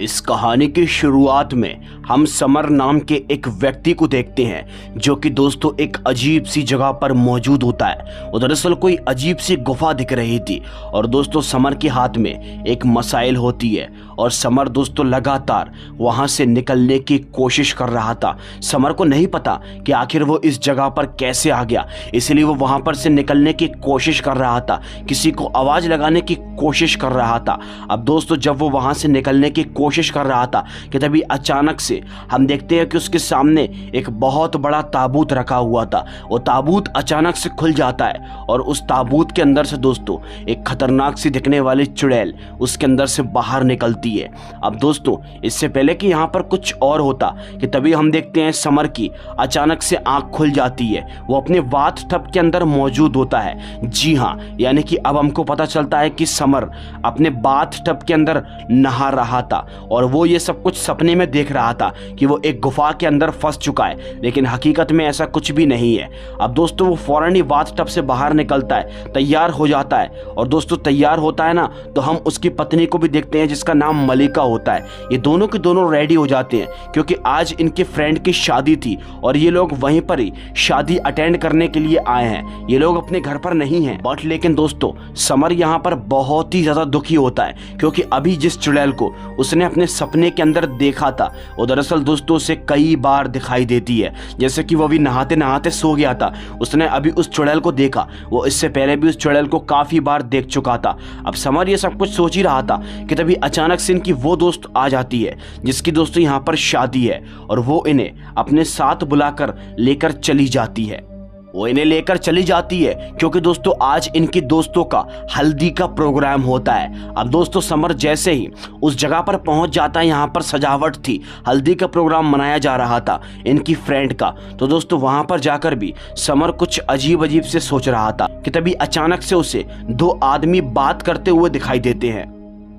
इस कहानी की शुरुआत में हम समर नाम के एक व्यक्ति को देखते हैं जो कि दोस्तों एक अजीब सी जगह पर मौजूद होता है। वो दरअसल कोई अजीब सी गुफा दिख रही थी और दोस्तों समर के हाथ में एक मसाइल होती है और समर दोस्तों लगातार वहां से निकलने की कोशिश कर रहा था। समर को नहीं पता कि आखिर वो इस जगह पर कैसे आ गया, इसलिए वो वहां पर से निकलने की कोशिश कर रहा था, किसी को आवाज लगाने की कोशिश कर रहा था। अब दोस्तों जब वो वहां से निकलने की कोशिश कर रहा था कि तभी अचानक से हम देखते हैं कि उसके सामने एक बहुत बड़ा ताबूत रखा हुआ था। वो ताबूत अचानक से खुल जाता है और उस ताबूत के अंदर से दोस्तों एक खतरनाक सी दिखने वाली चुड़ैल उसके अंदर से बाहर निकलती है। अब दोस्तों इससे पहले कि यहाँ पर कुछ और होता कि तभी हम देखते हैं समर की अचानक से आंख खुल जाती है। वो अपने बाथ टब के अंदर मौजूद होता है। जी हाँ, यानी कि अब हमको पता चलता है कि समर अपने बाथ टब के अंदर नहा रहा था और वो ये सब कुछ सपने में देख रहा था कि वो एक गुफा के अंदर फंस चुका है, लेकिन हकीकत में ऐसा कुछ भी नहीं है। अब दोस्तों वो फौरन ही बाथ टब से बाहर निकलता है, तैयार हो जाता है और दोस्तों तैयार होता है ना तो हम उसकी पत्नी को भी देखते हैं जिसका नाम मलिका होता है। ये दोनों के दोनों रेडी हो जाते हैं क्योंकि आज इनके फ्रेंड की शादी थी और ये लोग वहीं पर ही शादी अटेंड करने के लिए आए हैं। ये लोग अपने घर पर नहीं हैं बट लेकिन दोस्तों समर यहाँ पर बहुत ही ज्यादा दुखी होता है क्योंकि अभी जिस चुड़ैल को उसने अपने सपने के अंदर देखा था वो दरअसल दोस्तों उसे कई बार दिखाई देती है। जैसे कि वो अभी नहाते नहाते सो गया था, उसने अभी उस चुड़ैल को देखा, वो इससे पहले भी उस चुड़ैल को काफी बार देख चुका था। अब समर ये सब कुछ सोच ही रहा था कि तभी अचानक से इनकी वो दोस्त आ जाती है जिसकी दोस्तों यहाँ पर शादी है और वो इन्हें अपने साथ बुलाकर लेकर चली जाती है। वो इन्हें लेकर चली जाती है क्योंकि दोस्तों आज इनकी दोस्तों का हल्दी का प्रोग्राम होता है। अब दोस्तों समर जैसे ही उस जगह पर पहुंच जाता है, यहाँ पर सजावट थी, हल्दी का प्रोग्राम मनाया जा रहा था इनकी फ्रेंड का, तो दोस्तों वहां पर जाकर भी समर कुछ अजीब अजीब से सोच रहा था कि तभी अचानक से उसे दो आदमी बात करते हुए दिखाई देते हैं।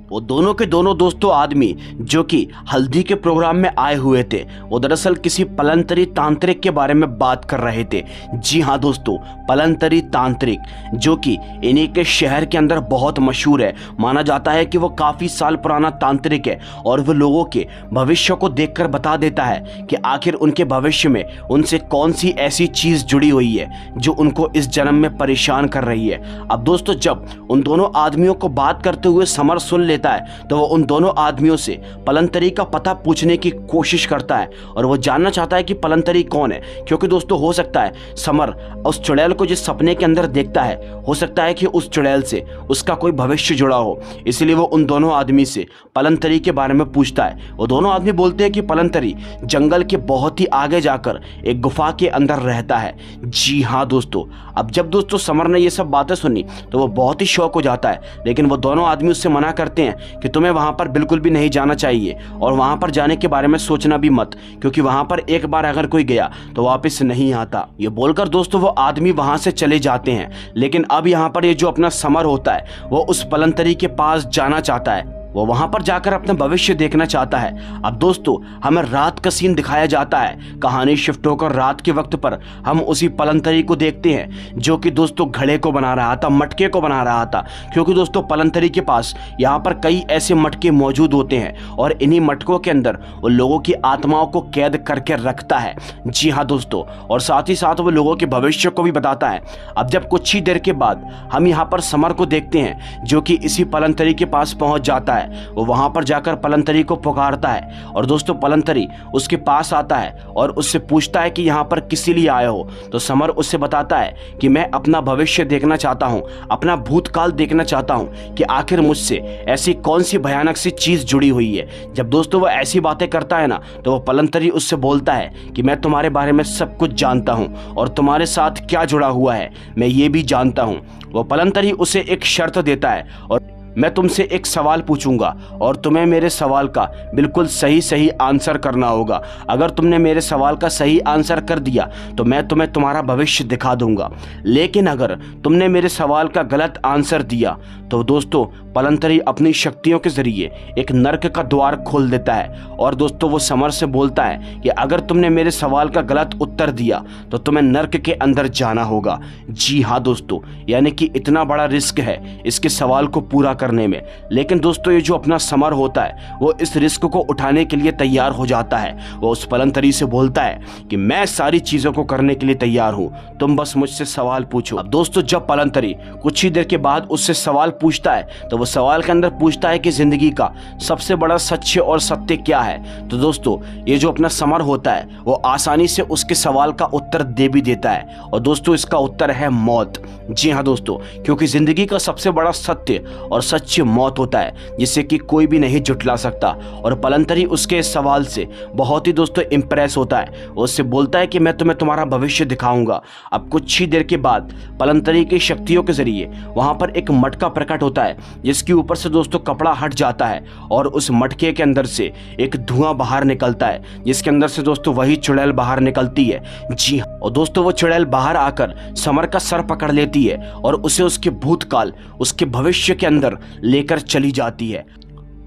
वो दोनों के दोनों दोस्तों आदमी जो कि हल्दी के प्रोग्राम में आए हुए थे वो दरअसल किसी पलंतरी तांत्रिक के बारे में बात कर रहे थे। जी हाँ दोस्तों, पलंतरी तांत्रिक जो कि इन्हीं के शहर के अंदर बहुत मशहूर है। माना जाता है कि वो काफ़ी साल पुराना तांत्रिक है और वो लोगों के भविष्य को देखकर बता देता है कि आखिर उनके भविष्य में उनसे कौन सी ऐसी चीज़ जुड़ी हुई है जो उनको इस जन्म में परेशान कर रही है। अब दोस्तों जब उन दोनों आदमियों को बात करते हुए समर सुन लेता है तो वो उन दोनों आदमियों से पलंतरी का पता पूछने की कोशिश करता है और वो जानना चाहता है कि पलंतरी कौन है, क्योंकि दोस्तों हो सकता है समर उस चुड़ैल को जिस सपने के अंदर देखता है हो सकता है कि उस चुड़ैल से उसका कोई भविष्य जुड़ा हो, इसलिए वो उन दोनों आदमी से पलंतरी के बारे में पूछता है। वो दोनों आदमी बोलते हैं कि पलंतरी जंगल के बहुत ही आगे जाकर एक गुफा के अंदर रहता है। जी हाँ दोस्तों, अब जब दोस्तों समर ने ये सब बातें सुनी तो वो बहुत ही शौक हो जाता है, लेकिन वो दोनों आदमी उससे मना करते हैं कि तुम्हें वहां पर बिल्कुल भी नहीं जाना चाहिए और वहां पर जाने के बारे में सोचना भी मत, क्योंकि वहां पर एक बार अगर कोई गया तो वापस नहीं आता। ये बोलकर दोस्तों वो आदमी वहां से चले जाते हैं, लेकिन अब यहाँ पर ये जो अपना समर होता है वो उस पलंतरी के पास जाना चाहता है, वो वहां पर जाकर अपना भविष्य देखना चाहता है। अब दोस्तों हमें रात का सीन दिखाया जाता है, कहानी शिफ्ट होकर रात के वक्त पर हम उसी पलंतरी को देखते हैं जो कि दोस्तों घड़े को बना रहा था, मटके को बना रहा था, क्योंकि दोस्तों पलंतरी के पास यहाँ पर कई ऐसे मटके मौजूद होते हैं और इन्हीं मटकों के अंदर वो लोगों की आत्माओं को कैद करके रखता है। जी हाँ दोस्तों, और साथ ही साथ वो लोगों के भविष्य को भी बताता है। अब जब कुछ ही देर के बाद हम यहाँ पर समर को देखते हैं जो कि इसी पलंतरी के पास पहुंच जाता है। वो वहां पर जाकर पलंतरी को पुकारता है और दोस्तों पलंतरी उसके पास आता है और उससे पूछता है कि यहाँ पर किसी लिए आए हो, तो समर उससे बताता है कि मैं अपना भविष्य देखना चाहता हूँ, अपना भूतकाल देखना चाहता हूँ कि आखिर मुझसे ऐसी कौन सी भयानक सी चीज जुड़ी हुई है। जब दोस्तों वो ऐसी बातें करता है ना तो वो पलंतरी उससे बोलता है कि मैं तुम्हारे बारे में सब कुछ जानता हूँ और तुम्हारे साथ क्या जुड़ा हुआ है मैं ये भी जानता हूँ। वो पलंतरी उसे एक शर्त देता है और मैं तुमसे एक सवाल पूछूंगा और तुम्हें मेरे सवाल का बिल्कुल सही सही आंसर करना होगा। अगर तुमने मेरे सवाल का सही आंसर कर दिया तो मैं तुम्हें तुम्हारा भविष्य दिखा दूंगा, लेकिन अगर तुमने मेरे सवाल का गलत आंसर दिया तो दोस्तों पलंतरी अपनी शक्तियों के जरिए एक नर्क का द्वार खोल देता है और दोस्तों वो समर से बोलता है कि अगर तुमने मेरे सवाल का गलत उत्तर दिया तो तुम्हें नर्क के अंदर जाना होगा। जी हाँ दोस्तों, यानी कि इतना बड़ा रिस्क है इसके सवाल को पूरा करने में। लेकिन दोस्तों ये जो अपना समर होता है वो इस रिस्क को उठाने के लिए तैयार हो जाता है। वो उस पलंतरी से बोलता है कि मैं सारी चीज़ों को करने के लिए तैयार हूँ, तुम बस मुझसे सवाल पूछो। अब दोस्तों जब पलंतरी कुछ ही देर के बाद उससे सवाल पूछता है तो वो सवाल के अंदर पूछता है कि ज़िंदगी का सबसे बड़ा सच्चे और सत्य क्या है। तो दोस्तों ये जो अपना समर होता है वो आसानी से उसके सवाल का उत्तर दे भी देता है, और दोस्तों इसका उत्तर है मौत। जी हाँ दोस्तों, क्योंकि ज़िंदगी का सबसे बड़ा सत्य और सच्ची मौत होता है जिसे कि कोई भी नहीं जुटला सकता। और पलंतरी उसके इस सवाल से बहुत ही दोस्तों इम्प्रेस होता है। वो उससे बोलता है कि मैं तुम्हें तुम्हारा भविष्य दिखाऊंगा। अब कुछ ही देर के बाद पलंतरी की शक्तियों के जरिए वहां पर एक मटका प्रकट होता है जिसके ऊपर से दोस्तों कपड़ा हट जाता है, और उस मटके के अंदर से एक धुआं बाहर निकलता है जिसके अंदर से दोस्तों वही चुड़ैल बाहर निकलती है। जी हाँ, और दोस्तों वो चुड़ैल बाहर आकर समर का सर पकड़ लेती है और उसे उसके भूतकाल, उसके भविष्य के अंदर लेकर चली जाती है।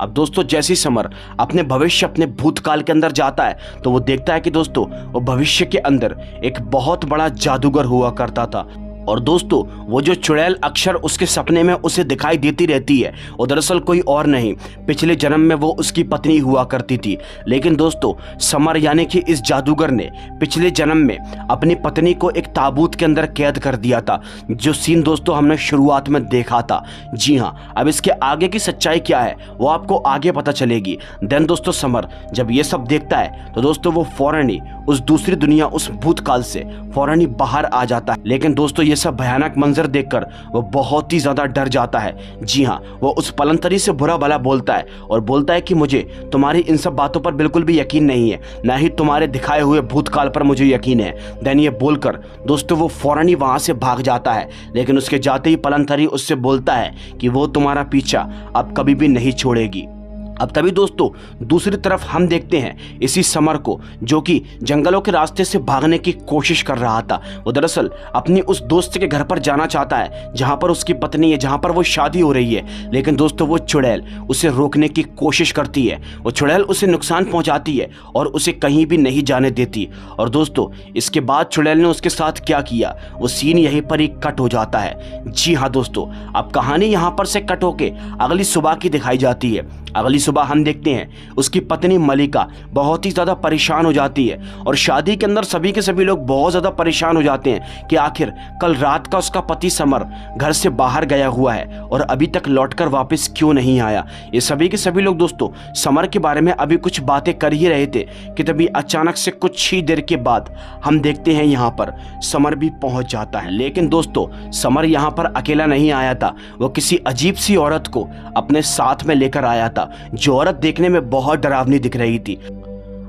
अब दोस्तों जैसे ही समर अपने भविष्य, अपने भूतकाल के अंदर जाता है तो वो देखता है कि दोस्तों वो भविष्य के अंदर एक बहुत बड़ा जादूगर हुआ करता था। और दोस्तों वो जो चुड़ैल अक्सर उसके सपने में उसे दिखाई देती रहती है वो दरअसल कोई और नहीं, पिछले जन्म में वो उसकी पत्नी हुआ करती थी। लेकिन दोस्तों समर यानी कि इस जादूगर ने पिछले जन्म में अपनी पत्नी को एक ताबूत के अंदर कैद कर दिया था, जो सीन दोस्तों हमने शुरुआत में देखा था। जी हाँ, अब इसके आगे की सच्चाई क्या है वो आपको आगे पता चलेगी। देन दोस्तों समर जब ये सब देखता है तो दोस्तों वो फौरन ही उस दूसरी दुनिया, उस भूतकाल से फौरन ही बाहर आ जाता है। लेकिन दोस्तों ये सब भयानक मंजर देखकर वो बहुत ही ज्यादा डर जाता है। जी हाँ, वो उस पलंतरी से बुरा भला बोलता है और बोलता है कि मुझे तुम्हारी इन सब बातों पर बिल्कुल भी यकीन नहीं है, ना ही तुम्हारे दिखाए हुए भूतकाल पर मुझे यकीन है। देन ये बोलकर दोस्तों वो फौरन ही वहां से भाग जाता है। लेकिन उसके जाते ही पलंतरी उससे बोलता है कि वो तुम्हारा पीछा अब कभी भी नहीं छोड़ेगी। अब तभी दोस्तों दूसरी तरफ हम देखते हैं इसी समर को, जो कि जंगलों के रास्ते से भागने की कोशिश कर रहा था। वो दरअसल अपनी उस दोस्त के घर पर जाना चाहता है जहां पर उसकी पत्नी है, जहां पर वो शादी हो रही है। लेकिन दोस्तों वो चुड़ैल उसे रोकने की कोशिश करती है। वो चुड़ैल उसे नुकसान पहुंचाती है और उसे कहीं भी नहीं जाने देती। और दोस्तों इसके बाद चुड़ैल ने उसके साथ क्या किया वो सीन यहीं पर ही कट हो जाता है। जी हाँ दोस्तों, अब कहानी यहाँ पर से कट होके अगली सुबह की दिखाई जाती है। अगली सुबह हम देखते हैं उसकी पत्नी मलिका बहुत ही ज़्यादा परेशान हो जाती है, और शादी के अंदर सभी के सभी लोग बहुत ज़्यादा परेशान हो जाते हैं कि आखिर कल रात का उसका पति समर घर से बाहर गया हुआ है और अभी तक लौटकर वापस क्यों नहीं आया। ये सभी के सभी लोग दोस्तों समर के बारे में अभी कुछ बातें कर ही रहे थे कि तभी अचानक से कुछ ही देर के बाद हम देखते हैं यहाँ पर समर भी पहुँच जाता है। लेकिन दोस्तों समर यहाँ पर अकेला नहीं आया था, वो किसी अजीब सी औरत को अपने साथ में लेकर आया था, जो औरत देखने में बहुत डरावनी दिख रही थी।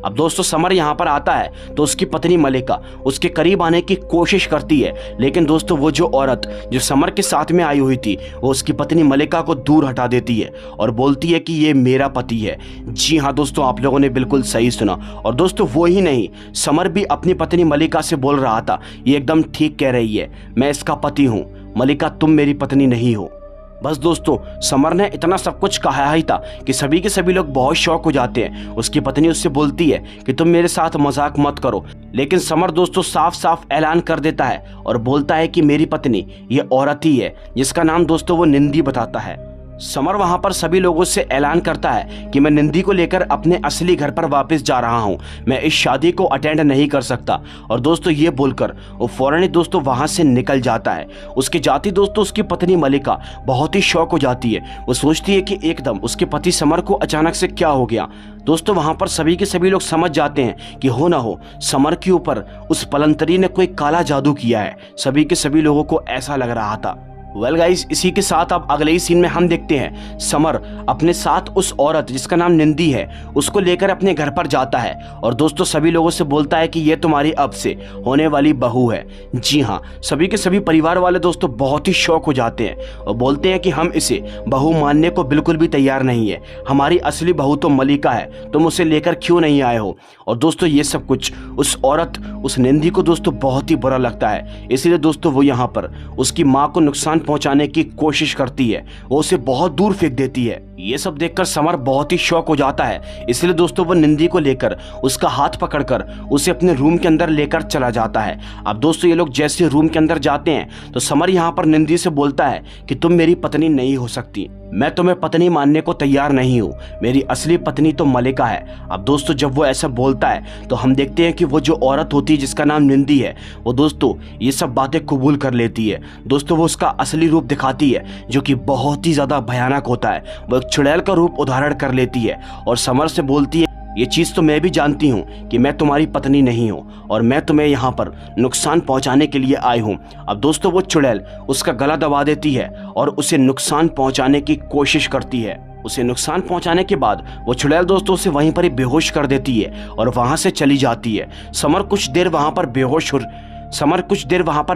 अब दोस्तों समर यहाँ पर आता है तो उसकी पत्नी मलिका उसके करीब आने की कोशिश करती है। लेकिन दोस्तों वो जो औरत जो समर के साथ में आई हुई थी वो उसकी पत्नी मलिका को दूर हटा देती है और बोलती है कि ये मेरा पति है। जी हाँ दोस्तों, आप लोगों ने बिल्कुल सही सुना। और दोस्तों वो ही नहीं, समर भी अपनी पत्नी मलिका से बोल रहा था, ये एकदम ठीक कह रही है, मैं इसका पति हूँ, मलिका तुम मेरी पत्नी नहीं हो। बस दोस्तों समर ने इतना सब कुछ कहा ही था कि सभी के सभी लोग बहुत शौक हो जाते हैं। उसकी पत्नी उससे बोलती है कि तुम मेरे साथ मजाक मत करो, लेकिन समर दोस्तों साफ साफ ऐलान कर देता है और बोलता है कि मेरी पत्नी ये औरत ही है, जिसका नाम दोस्तों वो निंदी बताता है। समर वहां पर सभी लोगों से ऐलान करता है कि मैं निंदी को लेकर अपने असली घर पर वापस जा रहा हूं, मैं इस शादी को अटेंड नहीं कर सकता। और दोस्तों ये बोलकर वो फौरन ही दोस्तों वहां से निकल जाता है। उसके जाती दोस्तों उसकी पत्नी मलिका बहुत ही शौक हो जाती है। वो सोचती है कि एकदम उसके पति समर को अचानक से क्या हो गया। दोस्तों वहां पर सभी के सभी लोग समझ जाते हैं कि हो ना हो समर के ऊपर उस पलंतरी ने कोई काला जादू किया है। सभी के सभी लोगों को ऐसा लग रहा था। वेल गाइस, इसी के साथ अब अगले ही सीन में हम देखते हैं समर अपने साथ उस औरत जिसका नाम निंदी है उसको लेकर अपने घर पर जाता है और दोस्तों सभी लोगों से बोलता है कि ये तुम्हारी अब से होने वाली बहू है। जी हाँ, सभी के सभी परिवार वाले दोस्तों बहुत ही शौक हो जाते हैं और बोलते हैं कि हम इसे बहू मानने को बिल्कुल भी तैयार नहीं है, हमारी असली बहू तो मलिका है, तुम उसे लेकर क्यों नहीं आए हो। और दोस्तों ये सब कुछ उस औरत, उस निंदी को दोस्तों बहुत ही बुरा लगता है, इसलिए दोस्तों वो यहाँ पर उसकी माँ को नुकसान पहुंचाने की कोशिश करती है, वो उसे बहुत दूर फेंक देती है। ये सब देखकर समर बहुत ही शॉक हो जाता है। इसलिए दोस्तों वो निंदी को लेकर उसका हाथ पकड़कर उसे अपने रूम के अंदर लेकर चला जाता है। अब दोस्तों ये लोग जैसे रूम के अंदर जाते हैं तो समर यहाँ पर निंदी से बोलता है कि तुम मेरी पत्नी नहीं हो सकती, मैं तुम्हें पत्नी मानने को तैयार नहीं हूँ, मेरी असली पत्नी तो मलिका है। अब दोस्तों जब वो ऐसा बोलता है तो हम देखते हैं कि वो जो औरत होती है जिसका नाम निंदी है वो दोस्तों ये सब बातें कबूल कर लेती है। दोस्तों वो उसका असली रूप दिखाती है जो कि बहुत ही ज़्यादा भयानक होता है। वो एक चुड़ैल का रूप उधारण कर लेती है और समर से बोलती है ये चीज़ तो मैं भी जानती हूँ कि मैं तुम्हारी पत्नी नहीं हूँ और मैं तुम्हें यहाँ पर नुकसान पहुँचाने के लिए आई हूँ। अब दोस्तों वो चुड़ैल उसका गला दबा देती है और उसे नुकसान पहुँचाने की कोशिश करती है। उसे नुकसान पहुंचाने के बाद वो चुड़ैल दोस्तों उसे वहीं पर ही बेहोश कर देती है और वहां से चली जाती है। समर कुछ देर वहां पर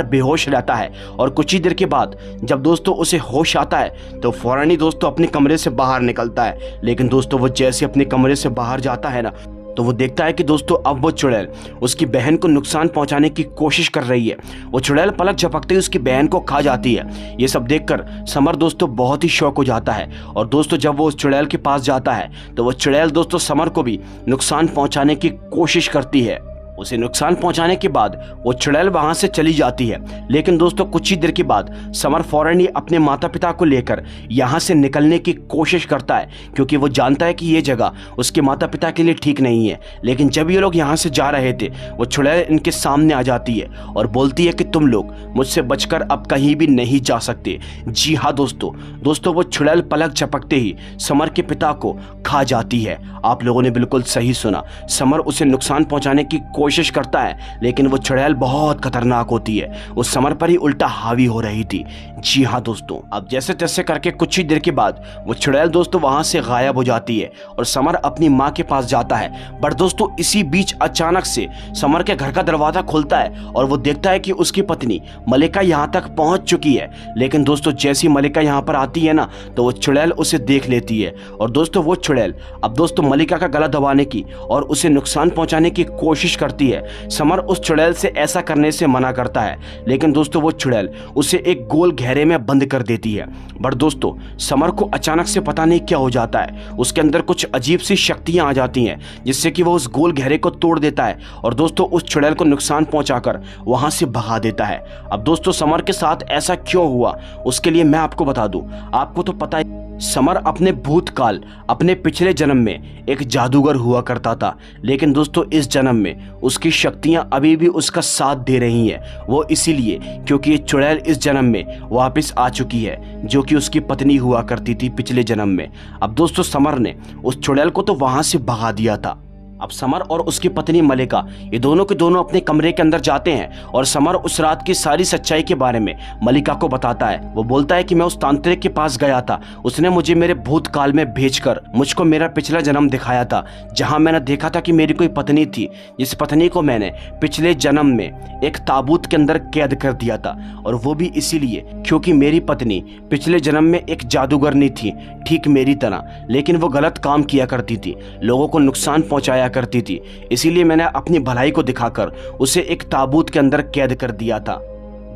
बेहोश रहता है और कुछ ही देर के बाद जब दोस्तों उसे होश आता है तो फौरन ही दोस्तों अपने कमरे से बाहर निकलता है। लेकिन दोस्तों वो जैसे अपने कमरे से बाहर जाता है ना तो वो देखता है कि दोस्तों अब वो चुड़ैल उसकी बहन को नुकसान पहुंचाने की कोशिश कर रही है। वो चुड़ैल पलक झपकते ही उसकी बहन को खा जाती है। ये सब देखकर समर दोस्तों बहुत ही शौक हो जाता है और दोस्तों जब वो उस चुड़ैल के पास जाता है तो वो चुड़ैल दोस्तों समर को भी नुकसान पहुंचाने की कोशिश करती है। उसे नुकसान पहुंचाने के बाद वो चुड़ैल वहां से चली जाती है। लेकिन दोस्तों कुछ ही देर के बाद समर फौरन ही अपने माता पिता को लेकर यहाँ से निकलने की कोशिश करता है क्योंकि वो जानता है कि ये जगह उसके माता पिता के लिए ठीक नहीं है। लेकिन जब ये लोग यहाँ से जा रहे थे वो चुड़ैल इनके सामने आ जाती है और बोलती है कि तुम लोग मुझसे बचकर अब कहीं भी नहीं जा सकते। जी हाँ दोस्तों वो चुड़ैल पलक झपकते ही समर के पिता को खा जाती है। आप लोगों ने बिल्कुल सही सुना, समर उसे नुकसान पहुंचाने की कोशिश करता है लेकिन वो चुड़ैल बहुत खतरनाक होती है, वो समर पर ही उल्टा हावी हो रही थी। जी हाँ दोस्तों अब जैसे तैसे करके कुछ ही देर के बाद वो चुड़ैल दोस्तों वहां से गायब हो जाती है और समर अपनी माँ के पास जाता है। बट दोस्तों इसी बीच अचानक से समर के घर का दरवाजा खुलता है और वो देखता है कि उसकी पत्नी मलिका यहाँ तक पहुंच चुकी है। लेकिन दोस्तों जैसी मलिका यहाँ पर आती है ना तो वो चुड़ैल उसे देख लेती है और दोस्तों वो चुड़ैल अब दोस्तों मलिका का गला दबाने की और उसे नुकसान पहुंचाने की कोशिश करती है। समर उस चुड़ैल से ऐसा करने से मना करता है लेकिन दोस्तों वो चुड़ैल उसे एक गोल घेरे में बंद कर देती है। बट दोस्तों समर को अचानक से पता नहीं क्या हो जाता है, उसके अंदर कुछ अजीब सी शक्तियां आ जाती हैं जिससे कि वो उस गोल घेरे को तोड़ देता है और दोस्तों उस चुड़ैल को नुकसान पहुंचाकर वहां से भगा देता है। अब दोस्तों समर के साथ ऐसा क्यों हुआ उसके लिए मैं आपको बता दूं, आपको तो पता है समर अपने भूतकाल अपने पिछले जन्म में एक जादूगर हुआ करता था। लेकिन दोस्तों इस जन्म में उसकी शक्तियां अभी भी उसका साथ दे रही हैं, वो इसीलिए क्योंकि ये चुड़ैल इस जन्म में वापस आ चुकी है जो कि उसकी पत्नी हुआ करती थी पिछले जन्म में। अब दोस्तों समर ने उस चुड़ैल को तो वहां से भगा दिया था। अब समर और उसकी पत्नी मलिका ये दोनों के दोनों अपने कमरे के अंदर जाते हैं और समर उस रात की सारी सच्चाई के बारे में मलिका को बताता है। वो बोलता है कि मैं उस तांत्रिक के पास गया था, उसने मुझे मेरे भूतकाल में भेजकर मुझको मेरा पिछला जन्म दिखाया था जहां मैंने देखा था कि मेरी कोई पत्नी थी जिस पत्नी को मैंने पिछले जन्म में एक ताबूत के अंदर कैद कर दिया था और वो भी इसीलिए क्योंकि मेरी पत्नी पिछले जन्म में एक जादूगरनी थी ठीक मेरी तरह, लेकिन वो गलत काम किया करती थी, लोगों को नुकसान पहुंचाया करती थी। इसीलिए मैंने अपनी भलाई को दिखाकर उसे एक ताबूत के अंदर कैद कर दिया था।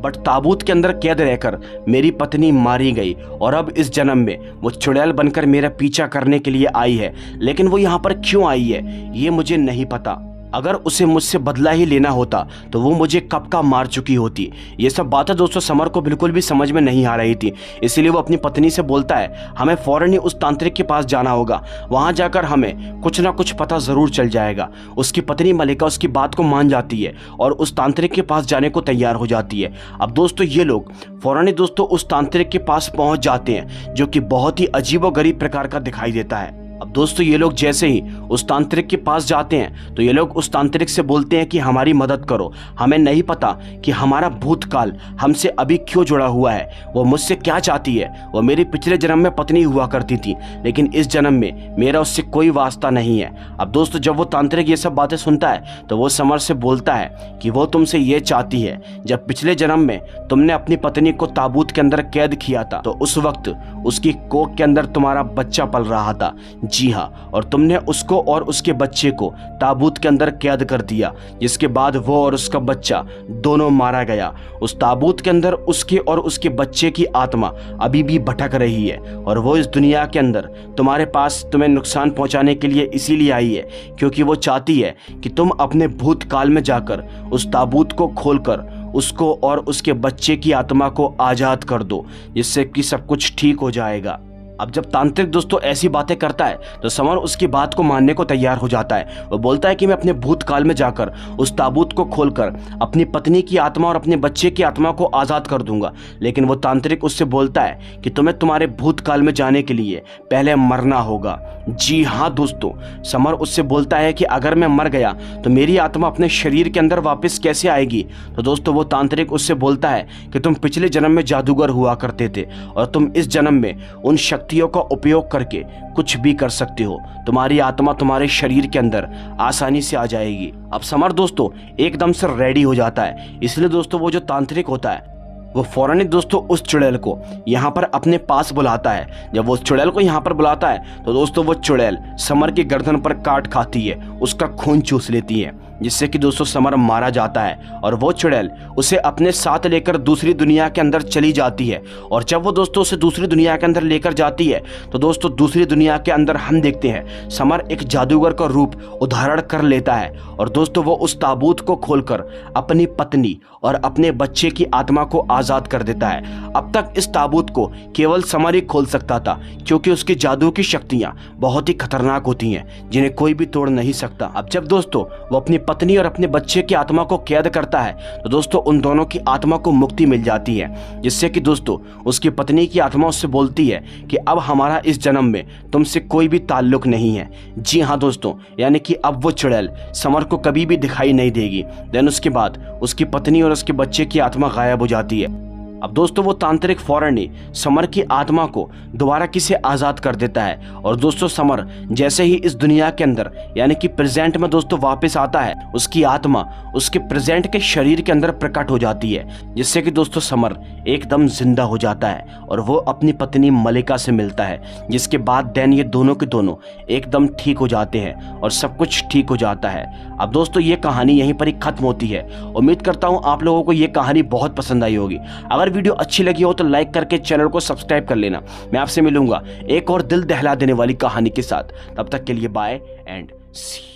बट ताबूत के अंदर कैद रहकर मेरी पत्नी मारी गई और अब इस जन्म में वो चुड़ैल बनकर मेरा पीछा करने के लिए आई है। लेकिन वो यहाँ पर क्यों आई है ये मुझे नहीं पता। अगर उसे मुझसे बदला ही लेना होता तो वो मुझे कब का मार चुकी होती। ये सब बातें दोस्तों समर को बिल्कुल भी समझ में नहीं आ रही थी। इसीलिए वो अपनी पत्नी से बोलता है हमें फौरन ही उस तांत्रिक के पास जाना होगा, वहां जाकर हमें कुछ ना कुछ पता जरूर चल जाएगा। उसकी पत्नी मलिका उसकी बात को मान जाती है और उस तांत्रिक के पास जाने को तैयार हो जाती है। अब दोस्तों ये लोग फौरन ही दोस्तों उस तांत्रिक के पास पहुंच जाते हैं जो कि बहुत ही अजीबोगरीब प्रकार का दिखाई देता है। अब दोस्तों ये लोग जैसे ही उस तांत्रिक के पास जाते हैं तो ये लोग उस तांत्रिक से बोलते हैं कि हमारी मदद करो, हमें नहीं पता कि हमारा भूतकाल हमसे अभी क्यों जुड़ा हुआ है, वो मुझसे क्या चाहती है। वो मेरी पिछले जन्म में पत्नी हुआ करती थी लेकिन इस जन्म में मेरा उससे कोई वास्ता नहीं है। अब दोस्तों जब वो तांत्रिक ये सब बातें सुनता है तो वो समर से बोलता है कि वो तुमसे ये चाहती है, जब पिछले जन्म में तुमने अपनी पत्नी को ताबूत के अंदर कैद किया था तो उस वक्त उसकी कोख के अंदर तुम्हारा बच्चा पल रहा था। जी हाँ, और तुमने उसको और उसके बच्चे को ताबूत के अंदर कैद कर दिया, जिसके बाद वो और उसका बच्चा दोनों मारा गया। उस ताबूत के अंदर उसके और उसके बच्चे की आत्मा अभी भी भटक रही है और वो इस दुनिया के अंदर तुम्हारे पास तुम्हें नुकसान पहुंचाने के लिए इसीलिए आई है क्योंकि वो चाहती है कि तुम अपने भूतकाल में जाकर उस ताबूत को खोलकर उसको और उसके बच्चे की आत्मा को आज़ाद कर दो, जिससे कि सब कुछ ठीक हो जाएगा। अब जब तांत्रिक दोस्तों ऐसी बातें करता है तो समर उसकी बात को मानने को तैयार हो जाता है। वो बोलता है कि मैं अपने भूतकाल में जाकर उस ताबूत को खोलकर अपनी पत्नी की आत्मा और अपने बच्चे की आत्मा को आज़ाद कर दूंगा। लेकिन वो तांत्रिक उससे बोलता है कि तुम्हें तुम्हारे भूतकाल में जाने के लिए पहले मरना होगा। जी हाँ दोस्तों, समर उससे बोलता है कि अगर मैं मर गया तो मेरी आत्मा अपने शरीर के अंदर वापस कैसे आएगी। तो दोस्तों वो तांत्रिक उससे बोलता है कि तुम पिछले जन्म में जादूगर हुआ करते थे और तुम इस जन्म में उन शक्तियों का उपयोग करके कुछ भी कर सकते हो। तुम्हारी आत्मा तुम्हारे शरीर के अंदर आसानी से आ जाएगी। अब समर दोस्तों एकदम से रेडी हो जाता है, इसलिए दोस्तों वो जो तांत्रिक होता है वो फौरन ही दोस्तों उस चुड़ैल को यहाँ पर अपने पास बुलाता है। जब वो उस चुड़ैल को यहाँ पर बुलाता है तो दोस्तों वो चुड़ैल समर की गर्दन पर काट खाती है, उसका खून चूस लेती है, जिससे कि दोस्तों समर मारा जाता है और वो चुड़ैल उसे अपने साथ लेकर दूसरी दुनिया के अंदर चली जाती है। और जब वो दोस्तों उसे दूसरी दुनिया के अंदर लेकर जाती है तो दोस्तों दूसरी दुनिया के अंदर हम देखते हैं समर एक जादूगर का रूप उधारण कर लेता है और दोस्तों वो उस ताबूत को खोलकर अपनी पत्नी और अपने बच्चे की आत्मा को आज़ाद कर देता है। अब तक इस ताबूत को केवल समर ही खोल सकता था क्योंकि उसकी जादू की शक्तियाँ बहुत ही खतरनाक होती हैं जिन्हें कोई भी तोड़ नहीं सकता। अब जब दोस्तों वो अपनी पत्नी और अपने बच्चे की आत्मा को कैद करता है तो दोस्तों उन दोनों की आत्मा को मुक्ति मिल जाती है, जिससे कि दोस्तों उसकी पत्नी की आत्मा उससे बोलती है कि अब हमारा इस जन्म में तुमसे कोई भी ताल्लुक नहीं है। जी हाँ दोस्तों, यानी कि अब वो चुड़ैल समर को कभी भी दिखाई नहीं देगी। देन उसके बाद उसकी पत्नी और उसके बच्चे की आत्मा गायब हो जाती है। अब दोस्तों वो तांत्रिक फौरन ही समर की आत्मा को दोबारा किसे आज़ाद कर देता है और दोस्तों समर जैसे ही इस दुनिया के अंदर यानी कि प्रेजेंट में दोस्तों वापस आता है, उसकी आत्मा उसके प्रेजेंट के शरीर के अंदर प्रकट हो जाती है, जिससे कि दोस्तों समर एकदम जिंदा हो जाता है और वो अपनी पत्नी मलिका से मिलता है, जिसके बाद देन ये दोनों के दोनों एकदम ठीक हो जाते हैं और सब कुछ ठीक हो जाता है। अब दोस्तों ये कहानी यहीं पर ही खत्म होती है। उम्मीद करता हूँ आप लोगों को ये कहानी बहुत पसंद आई होगी। अगर वीडियो अच्छी लगी हो तो लाइक करके चैनल को सब्सक्राइब कर लेना। मैं आपसे मिलूंगा एक और दिल दहला देने वाली कहानी के साथ। तब तक के लिए बाय एंड सी।